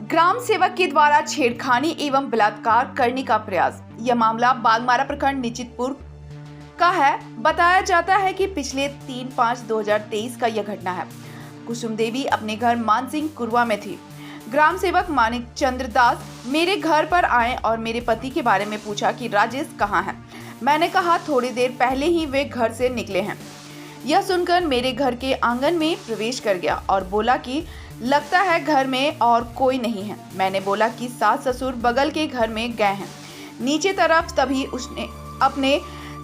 ग्राम सेवक के द्वारा छेड़खानी एवं बलात्कार करने का प्रयास। यह मामला बागमारा प्रखंड निचितपुर का है। बताया जाता है कि पिछले 3/5/2023 का यह घटना है। कुसुम देवी अपने घर मानसिंह कुरवा में थी। ग्राम सेवक मानिक चंद्र दास मेरे घर पर आए और मेरे पति के बारे में पूछा कि राजेश कहाँ है। मैंने कहा थोड़ी देर पहले ही वे घर से निकले हैं। यह सुनकर मेरे घर के आंगन में प्रवेश कर गया और बोला कि लगता है घर में और कोई नहीं है। मैंने बोला कि सास ससुर बगल के घर में गए हैं नीचे तरफ। तभी उसने अपने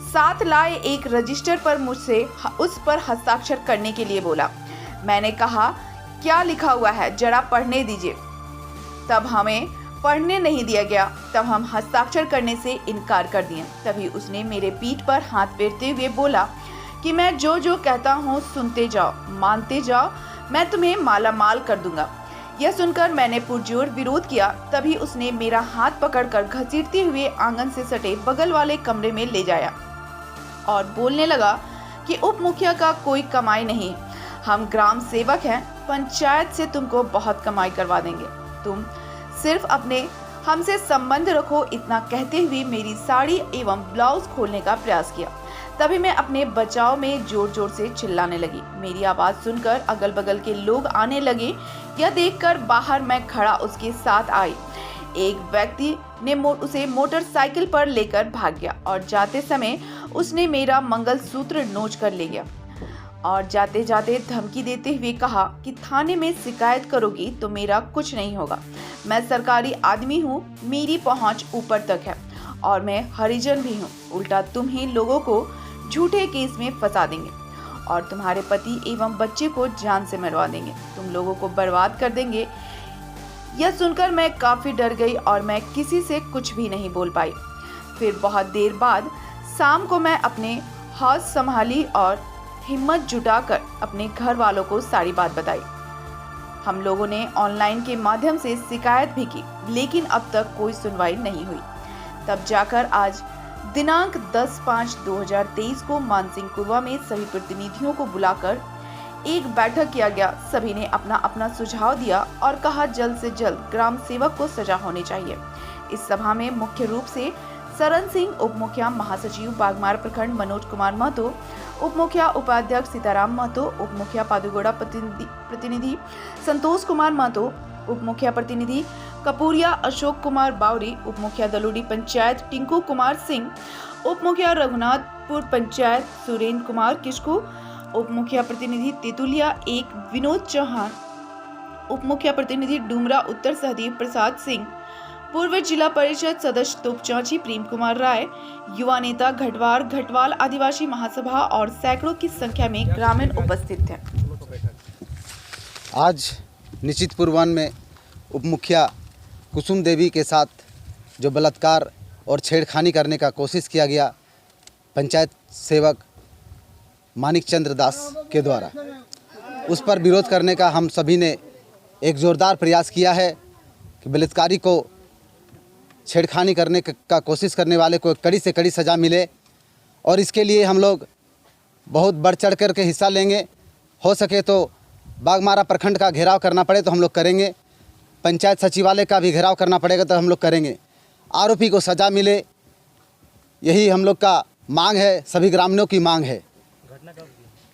साथ लाए एक रजिस्टर पर मुझसे उस पर हस्ताक्षर करने के लिए बोला। मैंने कहा क्या लिखा हुआ है, जरा पढ़ने दीजिए। तब हमें पढ़ने नहीं दिया गया। तब हम हस्ताक्षर करने से इनकार कर दिए। तभी उसने मेरे पीठ पर हाथ फेरते हुए बोला कि मैं जो जो कहता हूँ सुनते जाओ, मानते जाओ, मैं तुम्हें माला माल कर दूंगा। यह सुनकर मैंने पुरजोर विरोध किया। तभी उसने मेरा हाथ पकड़कर घसीटते हुए आंगन से सटे बगल वाले कमरे में ले जाया और बोलने लगा कि उप मुखिया का कोई कमाई नहीं, हम ग्राम सेवक हैं, पंचायत से तुमको बहुत कमाई करवा देंगे, तुम सिर्फ अपने हमसे संबंध रखो। इतना कहते हुए मेरी साड़ी एवं ब्लाउज खोलने का प्रयास किया। तभी मैं अपने बचाव में जोर जोर से चिल्लाने लगी। मेरी आवाज सुनकर अगल बगल के लोग आने लगे। यह देखकर बाहर मैं खड़ा उसके साथ आई। एक व्यक्ति ने उसे मोटरसाइकिल पर लेकर भाग गया और जाते समय उसने मेरा मंगलसूत्र नोच कर ले गया और जाते जाते धमकी देते हुए कहा कि थाने में शिकायत करोगी तो मेरा कुछ नहीं होगा। मैं सरकारी आदमी हूँ, मेरी पहुँच ऊपर तक है और मैं हरिजन भी हूँ। उल्टा तुम ही लोगों को झूठे केस में फंसा देंगे और तुम्हारे पति एवं बच्चे को जान से मरवा देंगे, तुम लोगों को बर्बाद कर देंगे। यह सुनकर मैं काफी डर गई और मैं किसी से कुछ भी नहीं बोल पाई। फिर बहुत देर बाद शाम को मैं अपने हौस संभाली और हिम्मत जुटाकर अपने घर वालों को सारी बात बताई। हम लोगों ने ऑनलाइन के माध्यम से शिकायत भी की, लेकिन अब तक कोई सुनवाई नहीं हुई। तब जाकर आज दिनांक 10/5/2023 को मानसिंह कुरवा में सभी प्रतिनिधियों को बुलाकर एक बैठक किया गया। सभी ने अपना अपना सुझाव दिया और कहा जल्द से जल्द ग्राम सेवक को सजा होनी चाहिए। इस सभा में मुख्य रूप से सरन सिंह, उप मुखिया महासचिव बागमारा प्रखंड मनोज कुमार महतो, उप मुखिया उपाध्यक्ष सीताराम महतो, उप मुखिया पादुगोड़ा प्रतिनिधि संतोष कुमार महतो, उप मुखिया प्रतिनिधि कपूरिया अशोक कुमार बावरी, उप मुखिया दलोडी पंचायत टिंकू कुमार सिंह, उप मुखिया रघुनाथपुर पंचायत सुरेंद्र कुमार किशकू, उप मुखिया प्रतिनिधि तेतुलिया 1 विनोद चौहान, उप मुखिया प्रतिनिधि डुमरा उत्तर सहदेव प्रसाद सिंह, पूर्व जिला परिषद सदस्य तोपचांची प्रेम कुमार राय, युवा नेता घटवाल आदिवासी महासभा और सैकड़ों की संख्या में ग्रामीण उपस्थित थे। आज निचितपुर वन में उप मुखिया कुसुम देवी के साथ जो बलात्कार और छेड़खानी करने का कोशिश किया गया पंचायत सेवक मानिक चंद्र दास के द्वारा, उस पर विरोध करने का हम सभी ने एक ज़ोरदार प्रयास किया है कि बलात्कारी को, छेड़खानी करने का कोशिश करने वाले को कड़ी से कड़ी सज़ा मिले और इसके लिए हम लोग बहुत बढ़ चढ़ कर के हिस्सा लेंगे। हो सके तो बागमारा प्रखंड का घेराव करना पड़े तो हम लोग करेंगे, पंचायत सचिवालय का भी घेराव करना पड़ेगा तो हम लोग करेंगे। आरोपी को सज़ा मिले, यही हम लोग का मांग है, सभी ग्रामीणों की मांग है।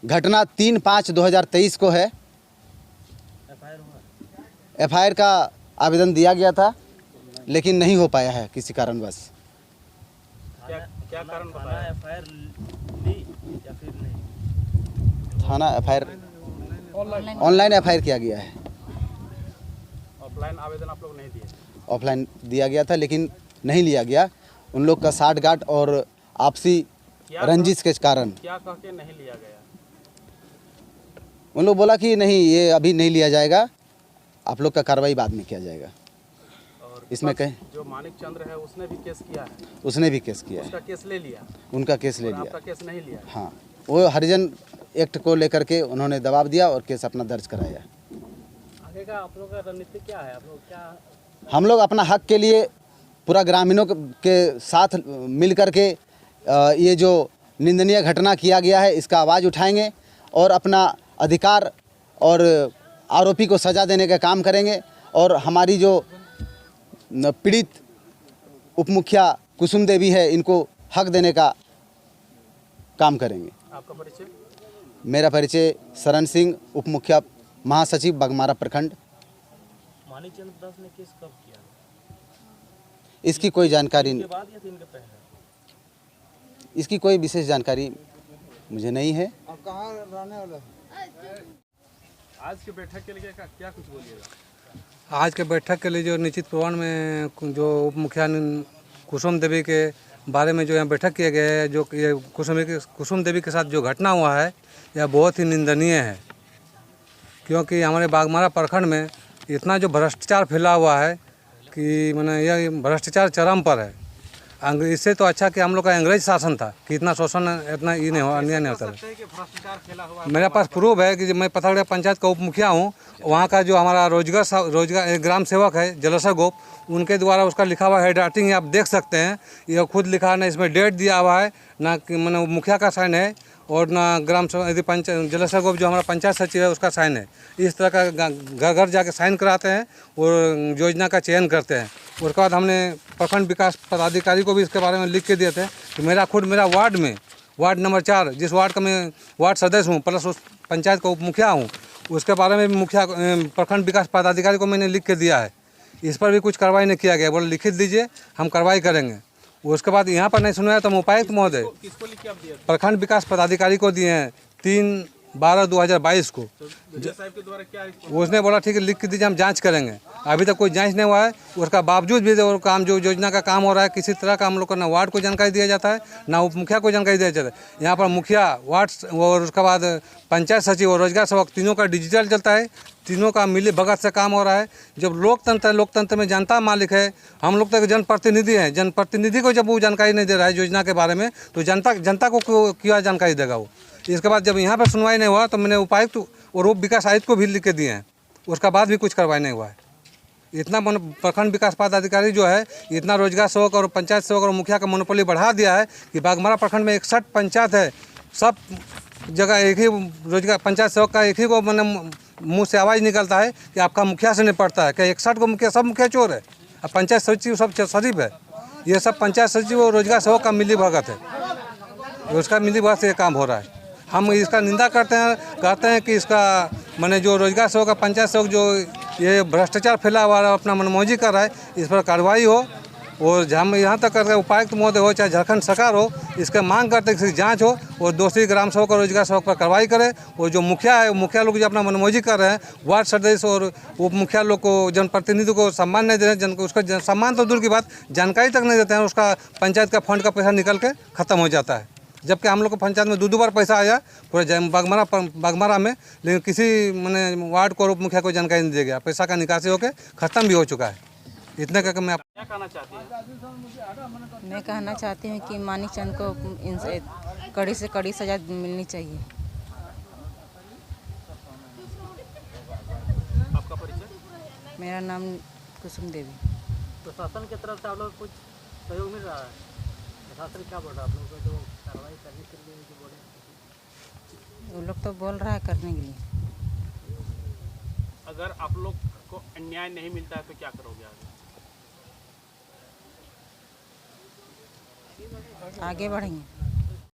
घटना 3/5/2023 को है। एफआईआर का आवेदन दिया गया था लेकिन नहीं हो पाया है किसी कारणवश। क्या कारण बताया? एफआईआर ली या फिर नहीं? थाना एफआईआर ऑनलाइन एफआईआर किया गया है। ऑफलाइन आवेदन आप लोग नहीं दिए? ऑफलाइन दिया गया था लेकिन नहीं लिया गया। उन लोग का साठगांठ और आपसी रंजिश के कारण। क्या कह के नहीं लिया गया? उन लोग बोला कि नहीं, ये अभी नहीं लिया जाएगा, आप लोग का कार्रवाई बाद में किया जाएगा। और इसमें कहें जो मानिक चंद्र है उसने भी केस किया है? उसने भी केस किया है। उसका केस ले लिया? उनका केस ले लिया। आपका केस नहीं लिया? हाँ, वो हरिजन एक्ट को लेकर के उन्होंने दबाव दिया और केस अपना दर्ज कराया। आगे का आप लोग का रणनीति क्या है? आप लोग क्या? हम लोग अपना हक के लिए पूरा ग्रामीणों के साथ मिल कर के ये जो निंदनीय घटना किया गया है इसका आवाज़ उठाएंगे और अपना अधिकार और आरोपी को सज़ा देने का काम करेंगे। और हमारी जो पीड़ित उप मुखिया कुसुम देवी है, इनको हक देने का काम करेंगे। आपका परिचय? मेरा परिचय शरण सिंह, उप मुखिया महासचिव बागमारा प्रखंड। माणिकचंद दास ने केस कब किया? इसकी कोई जानकारी इनके बाद या 3 के पहले? इसकी कोई विशेष जानकारी मुझे नहीं है। आप कहाँ रहने वाले? आज की बैठक के लिए क्या कुछ बोलिएगा? आज के बैठक के लिए जो निश्चित पूर्वान में जो उप मुखिया कुसुम देवी के बारे में जो यहाँ बैठक किया गया है, जो ये कुसुम देवी के साथ जो घटना हुआ है, यह बहुत ही निंदनीय है। क्योंकि हमारे बागमारा प्रखंड में इतना जो भ्रष्टाचार फैला हुआ है कि माने यह भ्रष्टाचार चरम पर है। इससे तो अच्छा कि हम लोग का अंग्रेज शासन था कि इतना शोषण, इतना ये नहीं हो, अन्याय नहीं होता था। मेरे पास प्रूफ है कि मैं पथलगढ़िया पंचायत का उप मुखिया हूँ। वहाँ का जो हमारा रोजगार ग्राम सेवक है जलेसर गोप, उनके द्वारा उसका लिखा हुआ हैंड राइटिंग आप देख सकते हैं। यह खुद लिखा है, ना इसमें डेट दिया हुआ है, ना मैंने मुखिया का साइन है, और ना ग्राम यदि पंचायत जलेसर गोप जो हमारा पंचायत सचिव है उसका साइन है। इस तरह का घर घर जाके साइन कराते हैं और योजना का चयन करते हैं। उसके बाद हमने प्रखंड विकास पदाधिकारी को भी इसके बारे में लिख के दिए थे कि मेरा वार्ड में वार्ड नंबर 4, जिस वार्ड का मैं वार्ड सदस्य हूँ प्लस उस पंचायत का उप मुखिया हूँ, उसके बारे में भी मुखिया प्रखंड विकास पदाधिकारी को मैंने लिख के दिया है। इस पर भी कुछ कार्रवाई नहीं किया गया। बोले लिखित दीजिए, हम कार्रवाई करेंगे। उसके बाद यहाँ पर नहीं सुना तो हम उपायुक्त महोदय प्रखंड विकास पदाधिकारी को दिए हैं 3/12/2022 को। साहब के द्वारा क्या उसने बोला ठीक है लिख के दीजिए, हम जांच करेंगे। अभी तक कोई जांच नहीं हुआ है। उसका बावजूद भी और काम जो योजना का काम हो रहा है, किसी तरह का हम लोग को ना वार्ड को जानकारी दिया जाता है, ना उप मुखिया को जानकारी दिया जाता है। यहाँ पर मुखिया, वार्ड और उसके बाद पंचायत सचिव और रोजगार सेवक, तीनों का डिजिटल चलता है, तीनों का मिली भगत से काम हो रहा है। जब लोकतंत्र में जनता मालिक है, हम लोग तक जनप्रतिनिधि हैं, जनप्रतिनिधि को जब वो जानकारी नहीं दे रहा है योजना के बारे में, तो जनता को क्या जानकारी देगा वो। इसके बाद जब यहाँ पर सुनवाई नहीं हुआ तो मैंने उपायुक्त और उप विकास आयुक्त को भी लिख के दिए हैं। उसका बाद भी कुछ कार्रवाई नहीं हुआ है। इतना प्रखंड विकास पदाधिकारी जो है, इतना रोजगार सेवक और पंचायत सेवक और मुखिया का मोनोपोली बढ़ा दिया है कि बागमारा प्रखंड में 61 पंचायत है, सब जगह एक ही रोजगार पंचायत सेवक का एक ही को मैंने मुँह से आवाज़ निकलता है कि आपका मुखिया से निपटता है। क्या 61 को मुखिया, सब मुखिया चोर है। अब पंचायत सचिव सब शरीफ है। ये सब पंचायत सचिव और रोजगार सेवक का मिली भगत है। उसका मिली भगत से ये काम हो रहा है। हम इसका निंदा करते हैं, कहते हैं कि इसका मैंने जो रोजगार सेवक का पंचायत सेवक जो ये भ्रष्टाचार फैला हुआ है, अपना मनमौजी कर रहा है, इस पर कार्रवाई हो। और हम यहाँ तक करके उपायुक्त महोदय हो चाहे झारखंड सरकार हो, इसका मांग करते हैं कि इसकी जांच हो और दोषी ग्राम सेवक और रोजगार सेवक पर कार्रवाई करे। और जो मुखिया है, मुखिया लोग जो अपना मनमौजी कर रहे हैं, वार्ड सदस्य और उप मुखिया लोग को, जनप्रतिनिधि को सम्मान नहीं दे रहे हैं, उसका सम्मान तो दूर की बात, जानकारी तक नहीं देते हैं। उसका पंचायत का फंड का पैसा निकल के ख़त्म हो जाता है। जबकि हम लोग को पंचायत में 2 बार पैसा आया पूरे बागमारा में, लेकिन किसी मैंने वार्ड को उप मुखिया को जानकारी नहीं दिया गया। पैसा का निकासी होकर ख़त्म भी हो चुका है। इतने करके मैं क्या कहना चाहती हैं? मैं कहना चाहती हूँ कि माणिकचंद को इनसे कड़ी से कड़ी सज़ा मिलनी चाहिए। आपका परिचय? मेरा नाम कुसुम देवी। प्रशासन की तरफ से आप लोग कुछ सहयोग मिल रहा है? प्रशासन क्या बोल रहा है आप लोगों को जो कार्रवाई करने के लिए जो बोले? वो लोग तो बोल रहा है करने के लिए। अगर आप लोग को अन्याय नहीं मिलता है तो क्या करोगे आगे? आगे बढ़ेंगे।